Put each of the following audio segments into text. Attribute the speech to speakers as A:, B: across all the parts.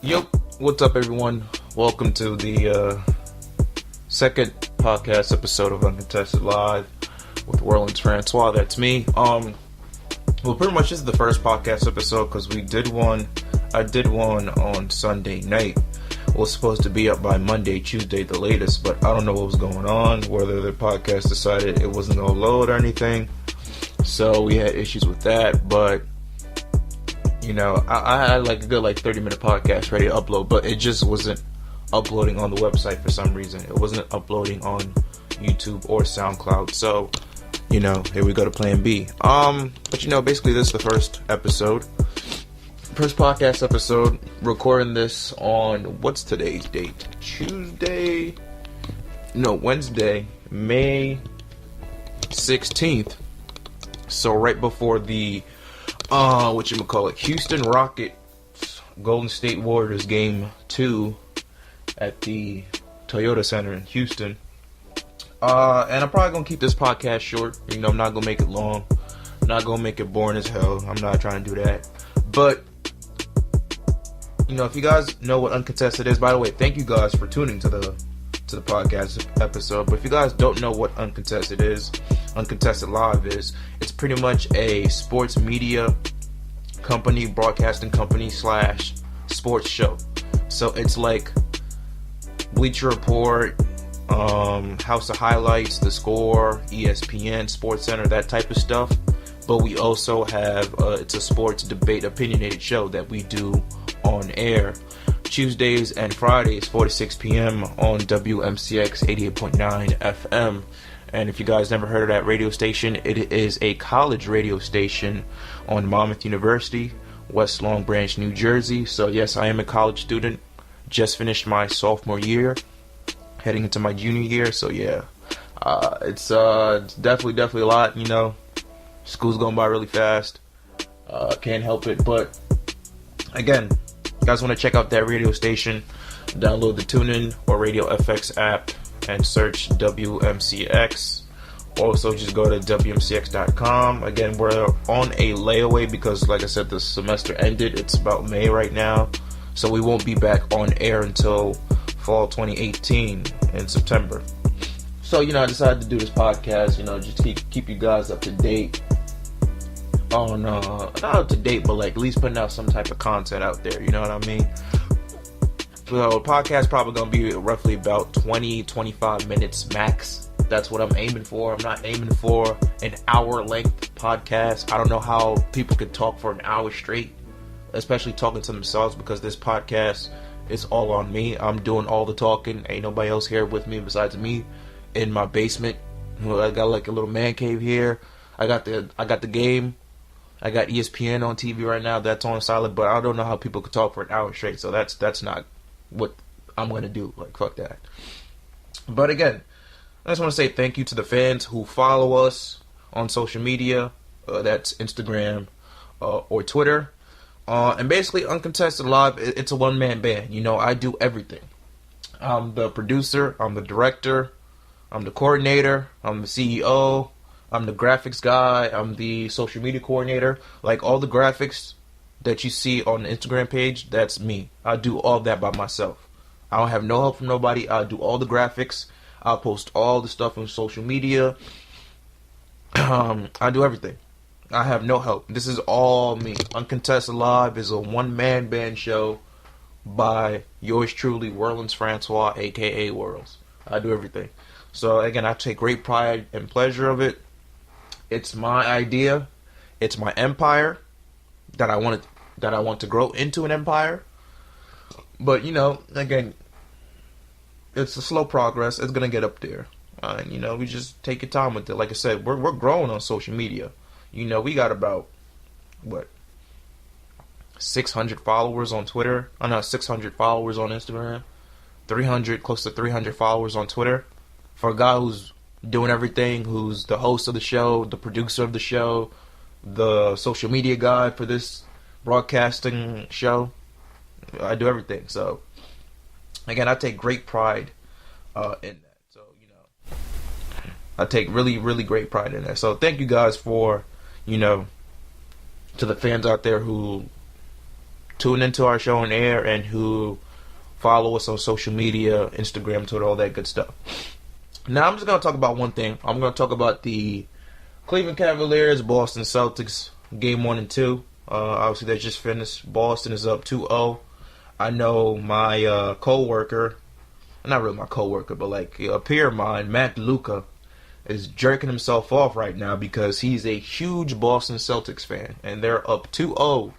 A: Yep, what's up, everyone? Welcome to the second podcast episode of Uncontested Live with Orleans Francois. That's me. Well, pretty much this is the first podcast episode because I did one on Sunday night. It was supposed to be up by Monday, Tuesday, the latest, but I don't know what was going on. Whether the podcast decided it wasn't gonna load or anything, so we had issues with that, but. You know, I had like a good 30-minute podcast ready to upload, but it just wasn't uploading on the website for some reason. It wasn't uploading on YouTube or SoundCloud. So, you know, here we go to plan B. But you know, basically this is the first episode. First podcast episode, recording this on, what's today's date? Wednesday, May 16th. So right before the Houston Rockets Golden State Warriors game 2 at the Toyota Center in Houston. And I'm probably gonna keep this podcast short. You know, I'm not gonna make it long. I'm not gonna make it boring as hell. I'm not trying to do that. But you know, if you guys know what Uncontested is, by the way, thank you guys for tuning to the podcast episode. But if you guys don't know what Uncontested is, Uncontested Live is, it's pretty much a sports media company, broadcasting company / sports show. So it's like Bleacher Report, House of Highlights, The Score, ESPN, Sports Center, that type of stuff. But we also have it's a sports debate opinionated show that we do on air Tuesdays and Fridays, 4 to 6 p.m. on WMCX 88.9 FM. And if you guys never heard of that radio station, it is a college radio station on Monmouth University, West Long Branch, New Jersey. So yes, I am a college student. Just finished my sophomore year, heading into my junior year. So yeah, it's definitely a lot. You know, school's going by really fast. Can't help it. But again, you guys want to check out that radio station, download the TuneIn or Radio FX app and search WMCX. Also, just go to WMCX.com. Again, we're on a layaway because, like I said, the semester ended. It's about May right now. So we won't be back on air until fall 2018 in September. So, you know, I decided to do this podcast, you know, just keep you guys up to date on, not up to date, but like at least putting out some type of content out there, you know what I mean? So the podcast probably going to be roughly about 20-25 minutes max. That's what I'm aiming for. I'm not aiming for an hour length podcast. I don't know how people can talk for an hour straight, especially talking to themselves, because this podcast is all on me. I'm doing all the talking. Ain't nobody else here with me besides me in my basement. I got like a little man cave here. I got the game. I got ESPN on TV right now. That's on silent, but I don't know how people could talk for an hour straight. So that's not what I'm going to do. Like, fuck that. But again, I just want to say thank you to the fans who follow us on social media. That's Instagram or Twitter. And basically, Uncontested Live, it's a one-man band. You know, I do everything. I'm the producer. I'm the director. I'm the coordinator. I'm the CEO. I'm the graphics guy. I'm the social media coordinator. Like, all the graphics that you see on the Instagram page, that's me. I do all that by myself. I don't have no help from nobody. I do all the graphics. I'll post all the stuff on social media. I do everything. I have no help. This is all me. Uncontested Live is a one-man band show by yours truly, Orleans Francois, a.k.a. Worlds. I do everything. So, again, I take great pride and pleasure of it. It's my idea. It's my empire that I want to grow into an empire. But, you know, again, it's a slow progress. It's going to get up there. And, you know, we just take your time with it. Like I said, we're growing on social media. You know, we got about, 600 followers on Twitter. 600 followers on Instagram. Close to 300 followers on Twitter. For a guy who's doing everything, who's the host of the show, the producer of the show, the social media guy for this broadcasting show. I do everything. So, again, I take great pride in that. So, you know, I take really, really great pride in that. So, thank you guys for, you know, to the fans out there who tune into our show on air and who follow us on social media, Instagram, Twitter, all that good stuff. Now, I'm just going to talk about one thing. I'm going to talk about the Cleveland Cavaliers, Boston Celtics, Game 1 and 2. Obviously, they just finished. Boston is up 2-0. I know my co-worker, not really my co-worker, but like a peer of mine, Matt Luca, is jerking himself off right now because he's a huge Boston Celtics fan, and they're up 2-0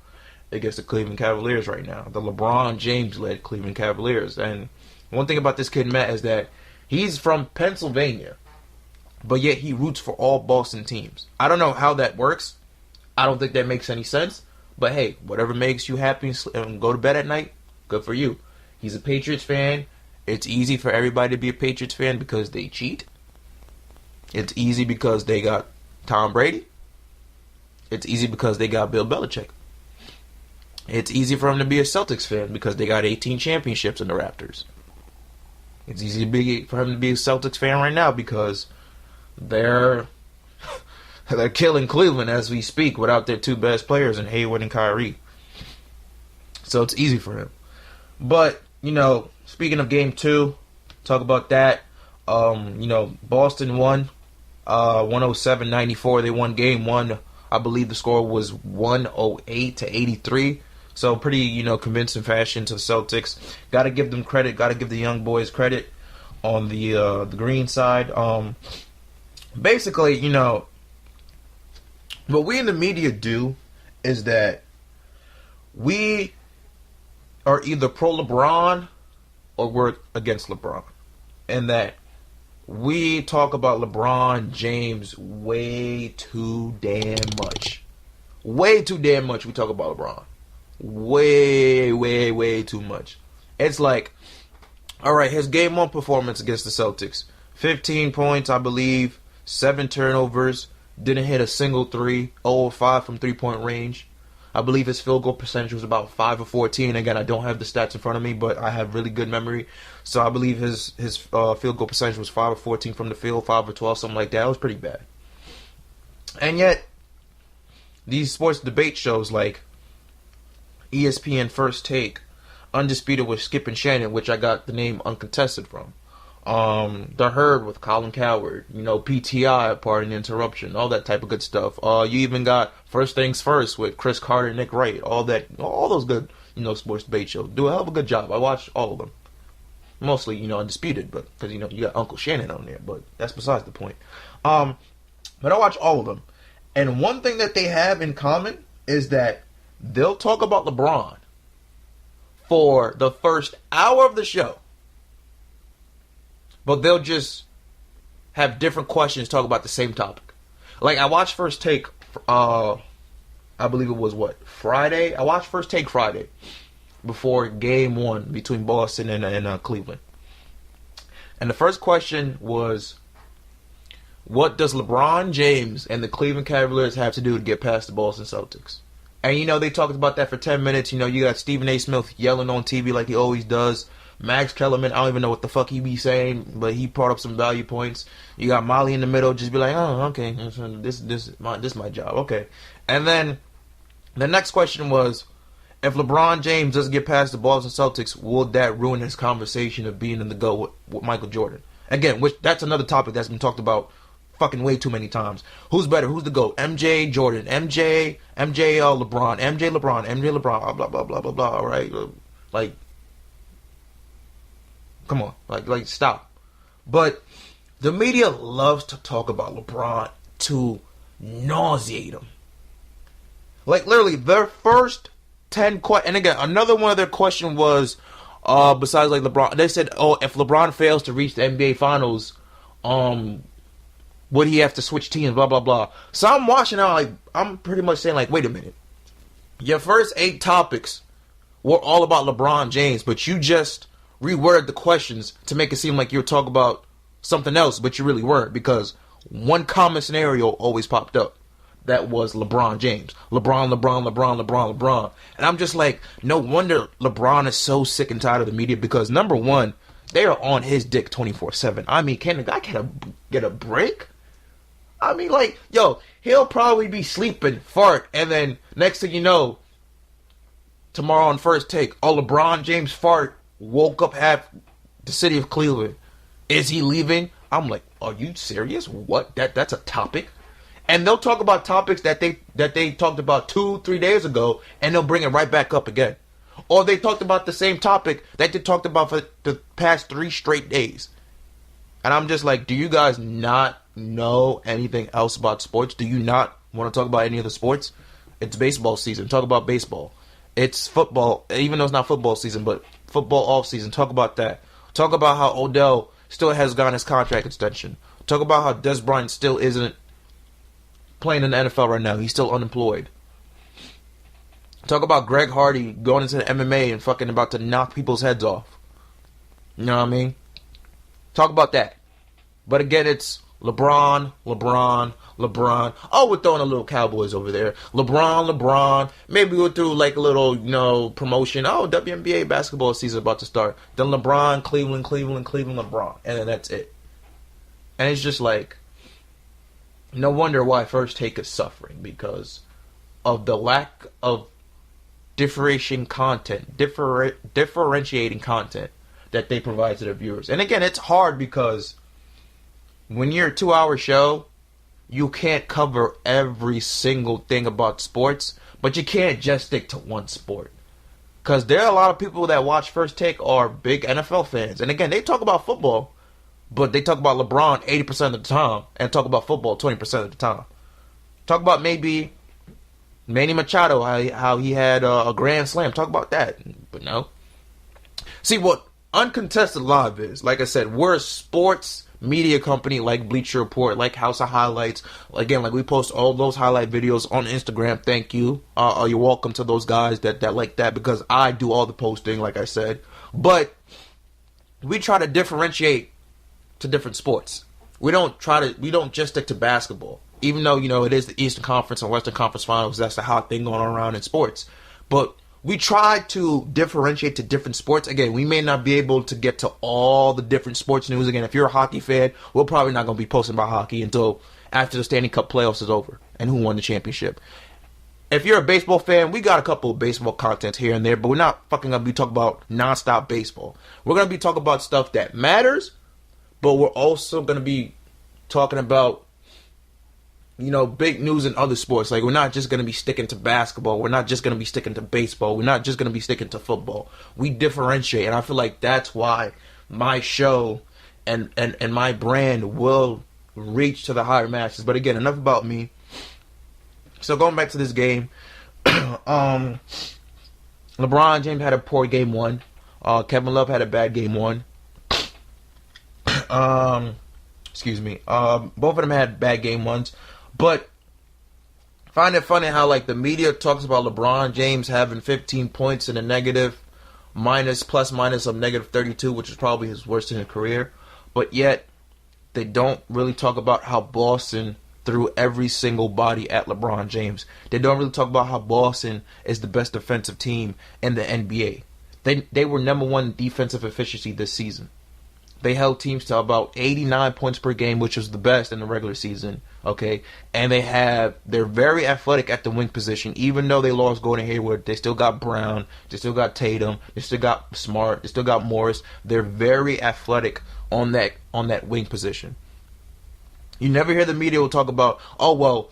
A: against the Cleveland Cavaliers right now, the LeBron James-led Cleveland Cavaliers. And one thing about this kid, Matt, is that he's from Pennsylvania, but yet he roots for all Boston teams. I don't know how that works. I don't think that makes any sense. But hey, whatever makes you happy and go to bed at night, good for you. He's a Patriots fan. It's easy for everybody to be a Patriots fan because they cheat. It's easy because they got Tom Brady. It's easy because they got Bill Belichick. It's easy for him to be a Celtics fan because they got 18 championships in the Raptors. It's easy for him to be a Celtics fan right now because they're killing Cleveland as we speak without their two best players in Hayward and Kyrie. So it's easy for him. But, speaking of Game 2, talk about that. Boston won 107-94. They won Game 1. I believe the score was 108-83. So pretty, convincing fashion to the Celtics. Got to give them credit. Got to give the young boys credit on the green side. Basically, what we in the media do is that we are either pro LeBron or we're against LeBron. And that we talk about LeBron James way too damn much. Way too damn much we talk about LeBron. Way too much. It's like, alright, his Game 1 performance against the Celtics. 15 points, I believe. 7 turnovers. Didn't hit a single three. 0-5 from 3-point range. I believe his field goal percentage was about 5 of 14. Again, I don't have the stats in front of me, but I have really good memory. So I believe his field goal percentage was 5 of 14 from the field, 5 of 12, something like that. It was pretty bad. And yet, these sports debate shows like ESPN First Take, Undisputed with Skip and Shannon, which I got the name Uncontested from. The Herd with Colin Cowherd, PTI, Pardon the Interruption, all that type of good stuff. You even got First Things First with Chris Carter, Nick Wright, all those good, sports debate shows. Do a hell of a good job. I watched all of them. Mostly, Undisputed, but because, you got Uncle Shannon on there, but that's besides the point. But I watch all of them. And one thing that they have in common is that they'll talk about LeBron for the first hour of the show. But they'll just have different questions talk about the same topic. Like, I watched First Take, I believe it was, Friday? I watched First Take Friday before Game 1 between Boston and Cleveland. And the first question was, what does LeBron James and the Cleveland Cavaliers have to do to get past the Boston Celtics? And, they talked about that for 10 minutes. You got Stephen A. Smith yelling on TV like he always does. Max Kellerman, I don't even know what the fuck he be saying, but he brought up some value points. You got Molly in the middle, just be like, oh, okay, this is my job, okay. And then the next question was, if LeBron James doesn't get past the Boston Celtics, will that ruin his conversation of being in the GOAT with Michael Jordan? Again, that's another topic that's been talked about fucking way too many times. Who's better? Who's the GOAT? MJ, Jordan, MJ, LeBron, MJ, LeBron, blah blah blah blah blah blah. All right, like. Come on, like stop. But the media loves to talk about LeBron to nauseate him. Like, literally, their first 10 questions, and again, another one of their question was, besides like LeBron, they said, if LeBron fails to reach the NBA Finals, would he have to switch teams, blah, blah, blah. So I'm watching out, like, I'm pretty much saying, like, wait a minute. Your first 8 topics were all about LeBron James, but you just reworded the questions to make it seem like you're talking about something else, but you really weren't, because one common scenario always popped up. That was LeBron James. LeBron. And I'm just like, no wonder LeBron is so sick and tired of the media, because number one, they are on his dick 24/7. I mean, can the guy get a break? I mean, like, yo, he'll probably be sleeping, fart, and then next thing you know, tomorrow on First Take, LeBron James fart woke up half the city of Cleveland. Is he leaving? I'm like, are you serious? What? That's a topic? And they'll talk about topics that they talked about 2-3 days ago, and they'll bring it right back up again. Or they talked about the same topic that they talked about for the past 3 straight days. And I'm just like, do you guys not know anything else about sports? Do you not want to talk about any of the sports? It's baseball season. Talk about baseball. It's football, even though it's not football season, but football off season. Talk about that. Talk about how Odell still has gotten his contract extension. Talk about how Des Bryant still isn't playing in the NFL right now. He's still unemployed. Talk about Greg Hardy going into the MMA and fucking about to knock people's heads off. You know what I mean? Talk about that. But again, it's LeBron. Oh, we're throwing a little Cowboys over there. LeBron. Maybe we'll do like a little, promotion. Oh, WNBA basketball season about to start. Then LeBron, Cleveland, LeBron. And then that's it. And it's just like, no wonder why First Take is suffering, because of the lack of differentiating content that they provide to their viewers. And again, it's hard because when you're a 2-hour show, you can't cover every single thing about sports, but you can't just stick to one sport. Because there are a lot of people that watch First Take are big NFL fans. And again, they talk about football, but they talk about LeBron 80% of the time and talk about football 20% of the time. Talk about maybe Manny Machado, how he had a grand slam. Talk about that. But no. See, what Uncontested Live is, like I said, we're a sports media company like Bleacher Report, like House of Highlights. Again, like we post all those highlight videos on Instagram. Thank you. You're welcome to those guys that like that, because I do all the posting, like I said. But we try to differentiate to different sports. We don't just stick to basketball. Even though, it is the Eastern Conference and Western Conference Finals, that's the hot thing going around in sports. But we try to differentiate to different sports. Again, we may not be able to get to all the different sports news. Again, if you're a hockey fan, we're probably not going to be posting about hockey until after the Stanley Cup playoffs is over and who won the championship. If you're a baseball fan, we got a couple of baseball contents here and there, but we're not fucking going to be talking about nonstop baseball. We're going to be talking about stuff that matters, but we're also going to be talking about big news in other sports. Like, we're not just going to be sticking to basketball. We're not just going to be sticking to baseball. We're not just going to be sticking to football. We differentiate, and I feel like that's why my show and my brand will reach to the higher masses. But again, enough about me. So going back to this game, LeBron James had a poor game 1. Kevin Love had a bad game 1. Excuse me. Both of them had bad game 1s. But I find it funny how the media talks about LeBron James having 15 points in a negative plus minus of negative 32, which is probably his worst in his career. But yet they don't really talk about how Boston threw every single body at LeBron James. They don't really talk about how Boston is the best defensive team in the NBA. They were number 1 defensive efficiency this season. They held teams to about 89 points per game, which was the best in the regular season. Okay, and they're very athletic at the wing position. Even though they lost Gordon Hayward, they still got Brown, they still got Tatum, they still got Smart, they still got Morris. They're very athletic on that wing position. You never hear the media will talk about, oh well,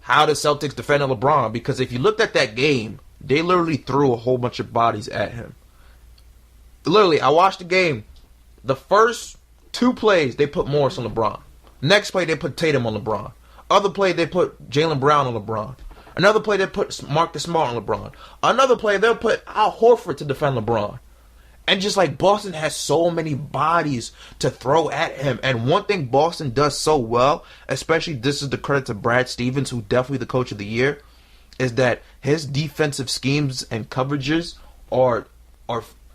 A: how the Celtics defended LeBron, because if you looked at that game, they literally threw a whole bunch of bodies at him. Literally, I watched the game. The first 2 plays, they put Morris on LeBron. Next play, they put Tatum on LeBron. Other play, they put Jaylen Brown on LeBron. Another play, they put Marcus Smart on LeBron. Another play, they'll put Al Horford to defend LeBron. And just like Boston has so many bodies to throw at him. And one thing Boston does so well, especially this is the credit to Brad Stevens, who's definitely the coach of the year, is that his defensive schemes and coverages are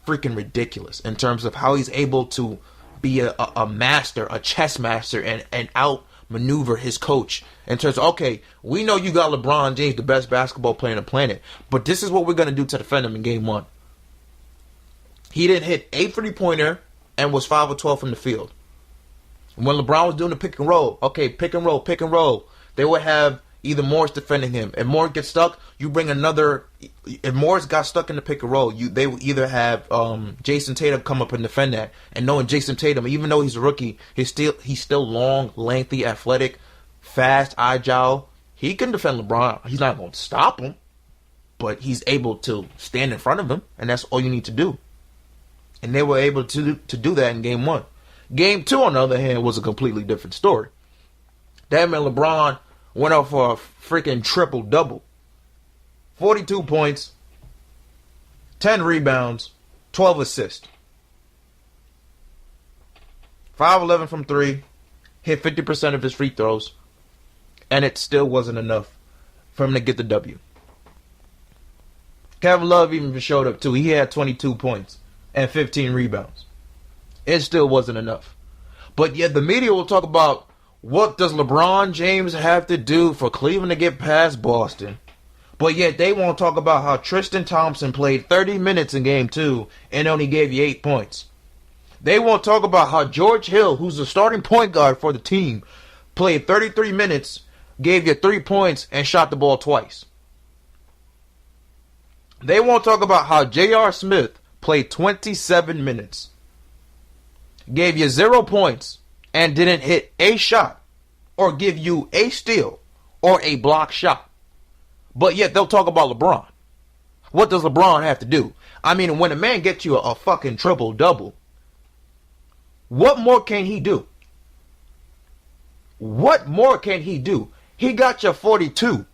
A: freaking ridiculous in terms of how he's able to be a master, a chess master, and outmaneuver his coach in terms of, okay, we know you got LeBron James, the best basketball player on the planet, but this is what we're going to do to defend him in game 1. He didn't hit 8 3-pointer and was 5 of 12 from the field. When LeBron was doing the pick and roll, okay, pick and roll, they would have either Morris defending him. If Morris gets stuck, you bring another. If Morris got stuck in the pick and roll, they will either have Jason Tatum come up and defend that. And knowing Jason Tatum, even though he's a rookie, he's still long, lengthy, athletic, fast, agile. He can defend LeBron. He's not going to stop him, but he's able to stand in front of him, and that's all you need to do. And they were able to do that in Game 1. Game 2, on the other hand, was a completely different story. That man LeBron went out for a freaking triple-double. 42 points, 10 rebounds, 12 assists. 5-11 from 3, hit 50% of his free throws, and it still wasn't enough for him to get the W. Kevin Love even showed up too. He had 22 points and 15 rebounds. It still wasn't enough. But yet the media will talk about, what does LeBron James have to do for Cleveland to get past Boston? But yet they won't talk about how Tristan Thompson played 30 minutes in Game 2 and only gave you 8 points. They won't talk about how George Hill, who's the starting point guard for the team, played 33 minutes, gave you 3 points, and shot the ball twice. They won't talk about how J.R. Smith played 27 minutes, gave you 0 points, and didn't hit a shot or give you a steal or a block shot. But yet they'll talk about LeBron. What does LeBron have to do? I mean, when a man gets you a fucking triple-double, what more can he do? What more can he do? He got you 42,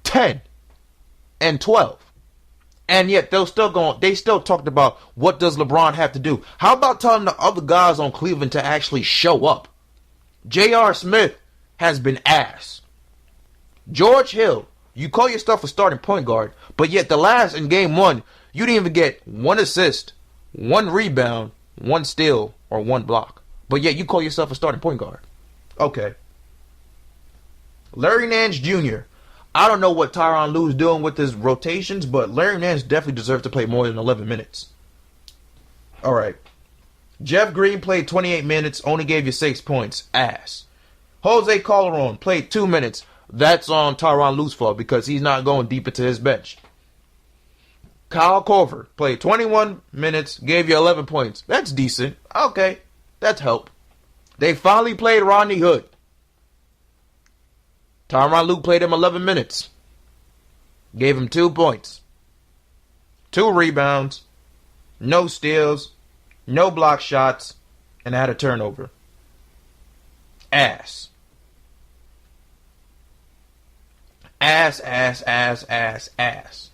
A: 10, and 12. And yet they still talked about, what does LeBron have to do? How about telling the other guys on Cleveland to actually show up? J.R. Smith has been ass. George Hill, you call yourself a starting point guard, but yet in Game 1, you didn't even get 1 assist, 1 rebound, 1 steal, or 1 block. But yet you call yourself a starting point guard. Okay. Larry Nance Jr. I don't know what Tyronn Lue's doing with his rotations, but Larry Nance definitely deserves to play more than 11 minutes. All right. Jeff Green played 28 minutes, only gave you 6 points. Ass. Jose Calderon played 2 minutes. That's on Tyronn Lue's fault because he's not going deep into his bench. Kyle Korver played 21 minutes, gave you 11 points. That's decent. Okay. That's help. They finally played Rodney Hood. Tyronn Lue played him 11 minutes. Gave him 2 points. 2 rebounds. No steals. No block shots. And had a turnover. Ass. Ass, ass, ass, ass, ass.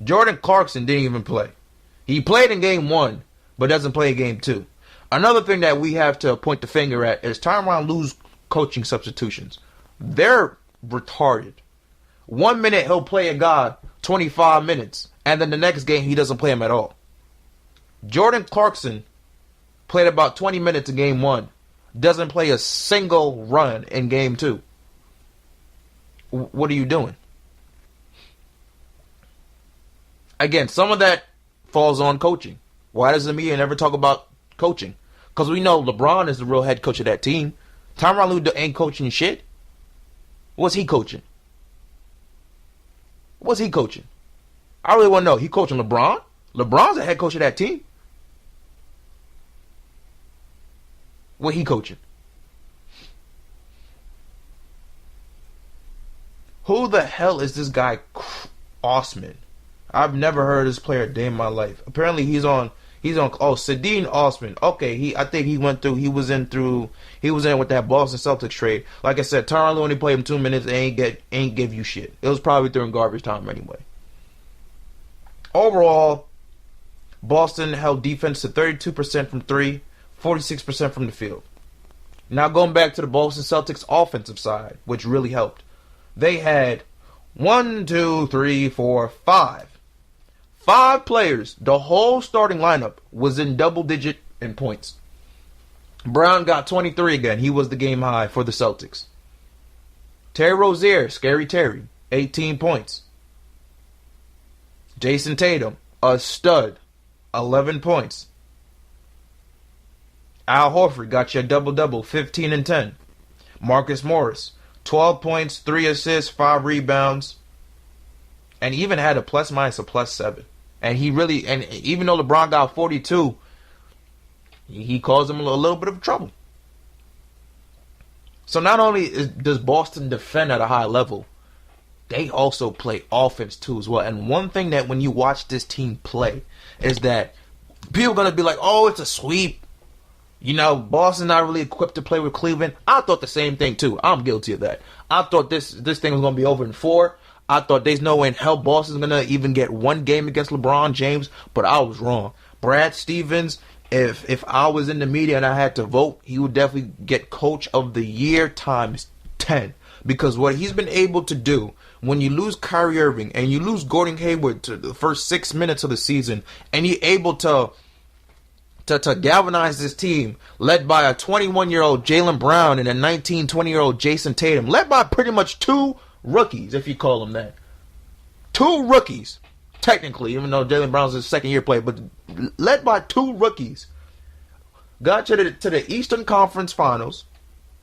A: Jordan Clarkson didn't even play. He played in Game 1, but doesn't play in Game 2. Another thing that we have to point the finger at is Tyronn Lue's coaching substitutions. They're retarded. 1 minute he'll play a guy 25 minutes, and then the next game he doesn't play him at all. Jordan Clarkson played about 20 minutes in Game 1. Doesn't play a single run in Game 2. What are you doing? Again, some of that falls on coaching. Why does the media never talk about coaching? Because we know LeBron is the real head coach of that team. Tyronn Lue ain't coaching shit. What's he coaching? What's he coaching? I really want to know. He coaching LeBron? LeBron's the head coach of that team. What he coaching? Who the hell is this guy Osman? I've never heard this player a day in my life. Apparently he's on Sadine Osman. Okay, I think he was in with that Boston Celtics trade. Like I said, Tyronn Lue only played him 2 minutes and ain't give you shit. It was probably during garbage time anyway. Overall, Boston held defense to 32% from 3, 46% from the field. Now going back to the Boston Celtics offensive side, which really helped. They had 5 players. The whole starting lineup was in double digit in points. Brown got 23 again. He was the game high for the Celtics. Terry Rozier, Scary Terry, 18 points. Jason Tatum, a stud, 11 points. Al Horford got you a double-double, 15 and 10. Marcus Morris, 12 points, 3 assists, 5 rebounds, and even had a plus minus of +7. And even though LeBron got 42, he caused him a little bit of trouble. So not only does Boston defend at a high level, they also play offense too as well. And one thing that when you watch this team play is that people are going to be like, oh, it's a sweep. Boston's not really equipped to play with Cleveland. I thought the same thing too. I'm guilty of that. I thought this thing was going to be over in 4. I thought there's no way in hell Boston's going to even get one game against LeBron James, but I was wrong. Brad Stevens, if I was in the media and I had to vote, he would definitely get Coach of the Year times 10. Because what he's been able to do when you lose Kyrie Irving and you lose Gordon Hayward to the first 6 minutes of the season, and you're able to galvanize this team led by a 21-year-old Jaylen Brown and a 20-year-old Jason Tatum, led by pretty much 2 rookies, if you call them that. 2 rookies, technically, even though Jaylen Brown's his second-year player, but led by 2 rookies. Got to the Eastern Conference Finals,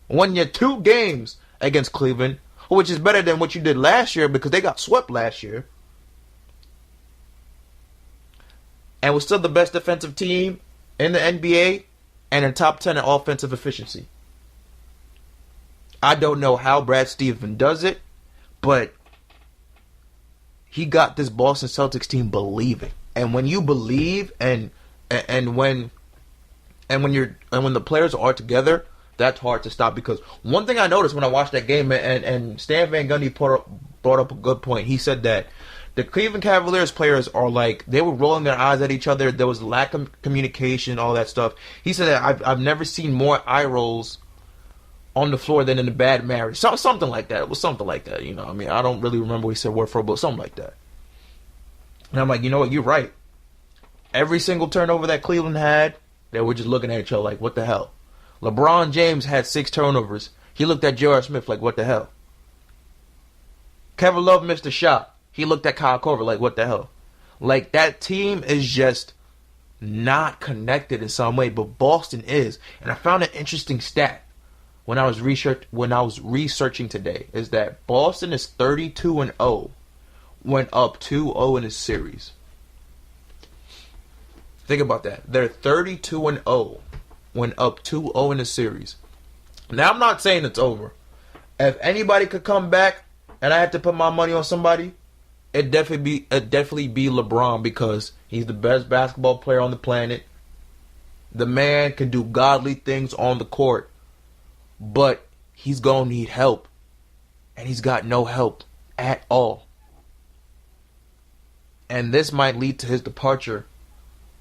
A: won your 2 games against Cleveland, which is better than what you did last year because they got swept last year. And was still the best defensive team in the NBA and in top 10 in offensive efficiency. I don't know how Brad Stevens does it, but he got this Boston Celtics team believing. And when you believe and when the players are together, that's hard to stop. Because one thing I noticed when I watched that game, and Stan Van Gundy brought up a good point. He said that the Cleveland Cavaliers players are like, they were rolling their eyes at each other. There was lack of communication, all that stuff. He said that I've never seen more eye rolls on the floor than in a bad marriage. Something like that. It was something like that. I don't really remember what he said word for word, but something like that. And I'm like, you know what? You're right. Every single turnover that Cleveland had, they were just looking at each other like, what the hell? LeBron James had 6 turnovers. He looked at J.R. Smith like, what the hell? Kevin Love missed a shot. He looked at Kyle Korver like, what the hell? Like, that team is just not connected in some way, but Boston is. And I found an interesting stat when I was researching today, is that Boston is 32-0, went up 2-0 in a series. Think about that. They're 32-0, went up 2-0 in a series. Now, I'm not saying it's over. If anybody could come back and I had to put my money on somebody, it'd definitely be LeBron, because he's the best basketball player on the planet. The man can do godly things on the court, but he's going to need help, and he's got no help at all. And this might lead to his departure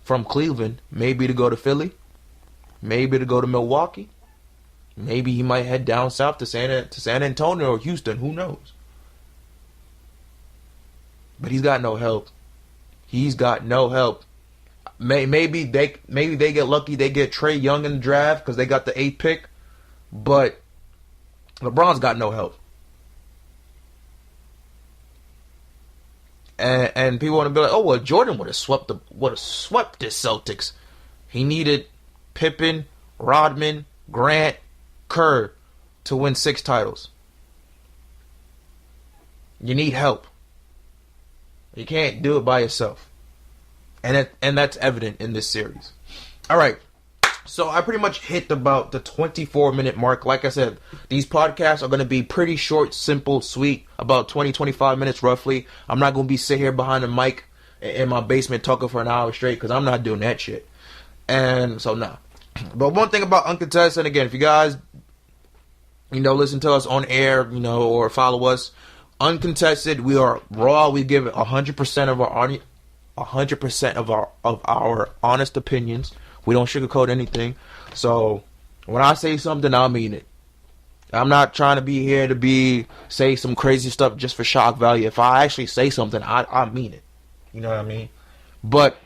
A: from Cleveland, maybe to go to Philly, maybe to go to Milwaukee. Maybe he might head down south to San Antonio or Houston. Who knows? But he's got no help. He's got no help. Maybe they get lucky. They get Trae Young in the draft because they got the 8th pick. But LeBron's got no help. And people want to be like, oh well, Jordan would have swept the Celtics. He needed Pippen, Rodman, Grant, Kerr to win 6 titles. You need help. You can't do it by yourself. And that's evident in this series. All right. So I pretty much hit about the 24-minute mark. Like I said, these podcasts are going to be pretty short, simple, sweet, about 20-25 minutes roughly. I'm not going to be sitting here behind the mic in my basement talking for an hour straight, because I'm not doing that shit. And so, nah. But one thing about Uncontested, again, if you guys, listen to us on air, or follow us, Uncontested, we are raw. We give 100% of our audience, 100% of our honest opinions. We don't sugarcoat anything. So when I say something, I mean it. I'm not trying to be here to say some crazy stuff just for shock value. If I actually say something, I mean it. You know what I mean? But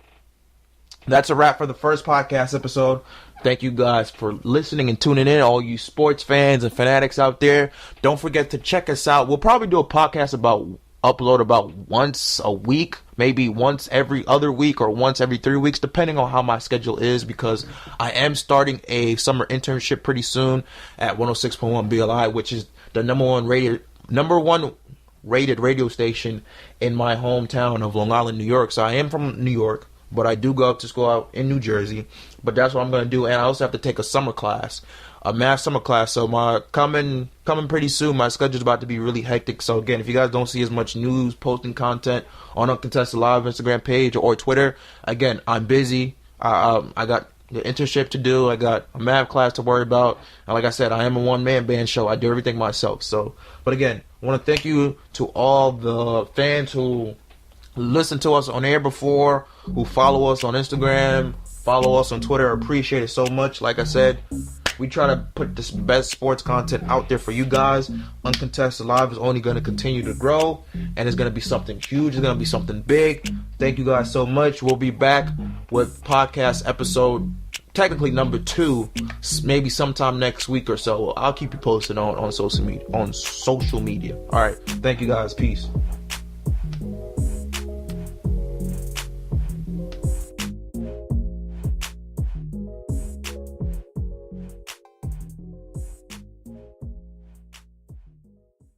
A: that's a wrap for the first podcast episode. Thank you guys for listening and tuning in, all you sports fans and fanatics out there. Don't forget to check us out. We'll probably do a podcast about upload about once a week, maybe once every other week or once every 3 weeks, depending on how my schedule is, because I am starting a summer internship pretty soon at 106.1 BLI, which is the number one rated radio station in my hometown of Long Island, New York. So I am from New York, but I do go up to school out in New Jersey. But that's what I'm going to do. And I also have to take a summer class, a math summer class. So my coming pretty soon. My schedule's about to be really hectic. So again, if you guys don't see as much news, posting content on Uncontested Live Instagram page or Twitter, again, I'm busy. I got the internship to do. I got a math class to worry about. And like I said, I am a one-man band show. I do everything myself. So, but again, I want to thank you to all the fans who listened to us on air before, who follow us on Instagram, follow us on Twitter. I appreciate it so much. Like I said, we try to put this best sports content out there for you guys. Uncontested Live is only going to continue to grow, and it's going to be something huge. It's going to be something big. Thank you guys so much. We'll be back with podcast episode, technically number 2, maybe sometime next week or so. I'll keep you posted on social media. All right. Thank you guys. Peace.